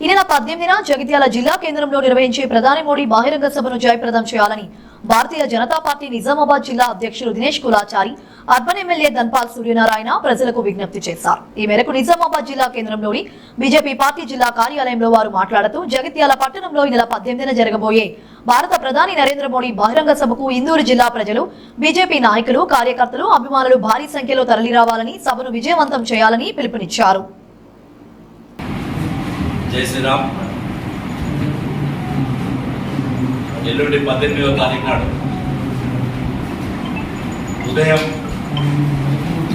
ఈ నెల 18న జగిత్యాల జిల్లా కేంద్రంలో నిర్వహించే ప్రధాని మోడీ బహిరంగ సభను జయప్రదం చేయాలని భారతీయ జనతా పార్టీ నిజామాబాద్ జిల్లా అధ్యక్షులు దినేష్ కులాచారి అర్బన్ ఎమ్మెల్యే ధన్పాల్ సూర్యనారాయణ ప్రజలకు విజ్ఞప్తి చేశారు. ఈ మేరకు నిజామాబాద్ జిల్లా కేంద్రంలోని బీజేపీ పార్టీ జిల్లా కార్యాలయంలో వారు మాట్లాడుతూ జగిత్యాల పట్టణంలో ఈ నెల 18న జరగబోయే భారత ప్రధాని నరేంద్ర మోడీ బహిరంగ సభకు ఇందూరు జిల్లా ప్రజలు, బీజేపీ నాయకులు, కార్యకర్తలు, అభిమానులు భారీ సంఖ్యలో తరలిరావాలని, సభను విజయవంతం చేయాలని పిలుపునిచ్చారు. జై శ్రీరామ్. ఎల్లుండి 18వ తారీఖు నాడు ఉదయం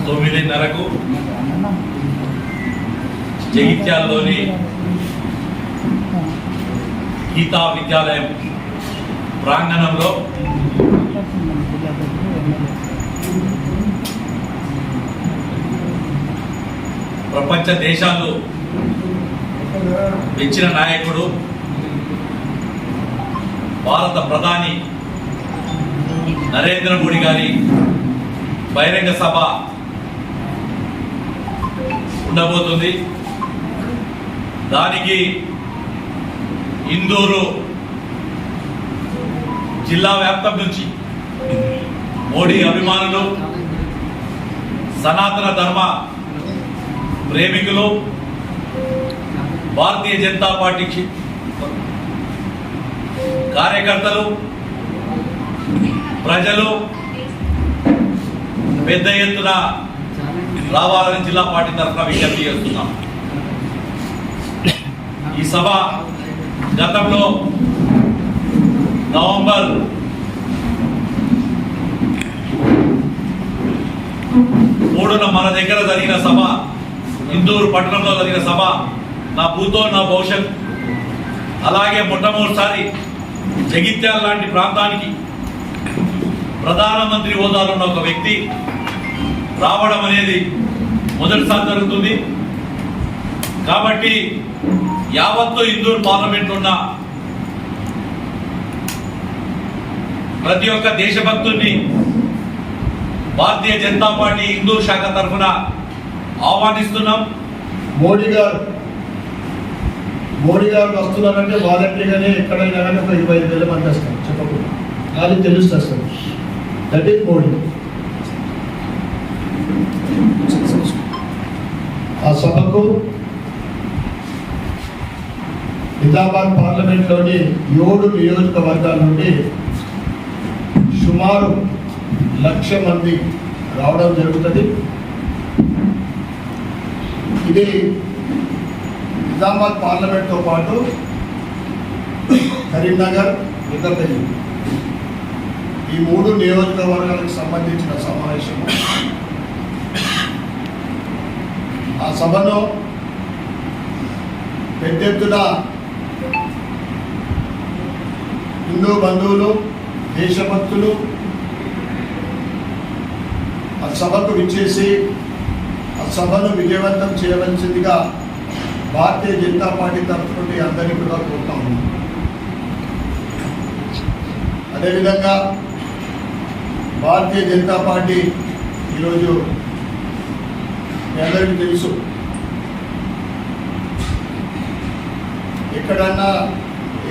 9:30కు జగిత్యాలలోని గీతా విద్యాలయం ప్రాంగణంలో ప్రపంచ దేశాలు మెచ్చిన నాయకుడు, భారత ప్రధాని నరేంద్ర మోడీ గారి బహిరంగ సభ ఉండబోతుంది. దానికి ఇందూరు జిల్లా వ్యాప్తం నుంచి మోడీ అభిమానులు, సనాతన ధర్మ ప్రేమికులు, భారతీయ జనతా పార్టీ కార్యకర్తలు, ప్రజలు పెద్ద ఎత్తున రావాలని జిల్లా పార్టీ తరఫున విజ్ఞప్తి చేస్తున్నాం. ఈ సభ గతంలో నవంబర్ 3న మన దగ్గర జరిగిన సభ, ఇందూరు పట్టణంలో జరిగిన సభ నా భూతో నా భవిష్యత్. అలాగే మొట్టమొదటిసారి జగిత్యాల లాంటి ప్రాంతానికి ప్రధానమంత్రి హోదాలో ఉన్న ఒక వ్యక్తి రావడం అనేది మొదటిసారి జరుగుతుంది. కాబట్టి యావత్తు ఇందూరు పార్లమెంట్లో ఉన్న ప్రతి ఒక్క దేశభక్తుడిని భారతీయ జనతా పార్టీ ఇందూరు శాఖ తరఫున ఆహ్వానిస్తున్నాం. మోడీ గారు వస్తున్నారంటే వాలంటీర్గానే ఎక్కడైనా కానీ ఒక 25,000 మంది వస్తారు, చెప్పకుండా అది తెలుస్తుంది సార్. That is Modi. ఆ సభకు నిజామాబాద్ పార్లమెంట్లోని 7 నియోజకవర్గాల నుండి సుమారు 1,00,000 మంది రావడం జరుగుతుంది. ఇది నిజామాబాద్ పార్లమెంట్తో పాటు కరీంనగర్, పెద్దపల్లి ఈ 3 నియోజకవర్గాలకు సంబంధించిన సమావేశము. ఆ సభలో పెద్ద ఎత్తున హిందూ బంధువులు, దేశభక్తులు ఆ సభకు విచ్చేసి ఆ సభను విజయవంతం చేయవలసిందిగా భారతీయ జనతా పార్టీ తరఫు నుండి అందరినీ కూడా కోరుతా ఉన్నాం. అదేవిధంగా భారతీయ జనతా పార్టీ ఈరోజు మీ అందరికీ తెలుసు,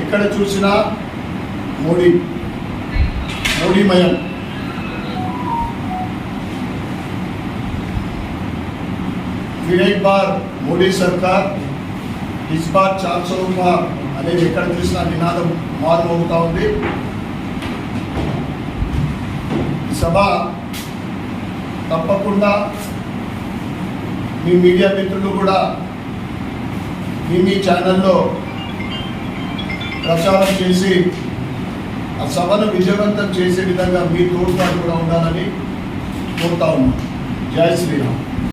ఎక్కడ చూసినా మోడీమయం. फिर एक बार मोदी सरकार, इस बार 400 रुपये అనేది ఎక్కడ చూసినా నినాదం మారుమోగుతూ ఉంది. సభ తప్పకుండా మీ మీడియా మిత్రులు కూడా మీ ఛానల్లో ప్రచారం చేసి ఆ సభను విజయవంతం చేసే విధంగా మీ తోడ్పాటు కూడా ఉండాలని కోరుతా ఉన్నాం. జై శ్రీరామ్.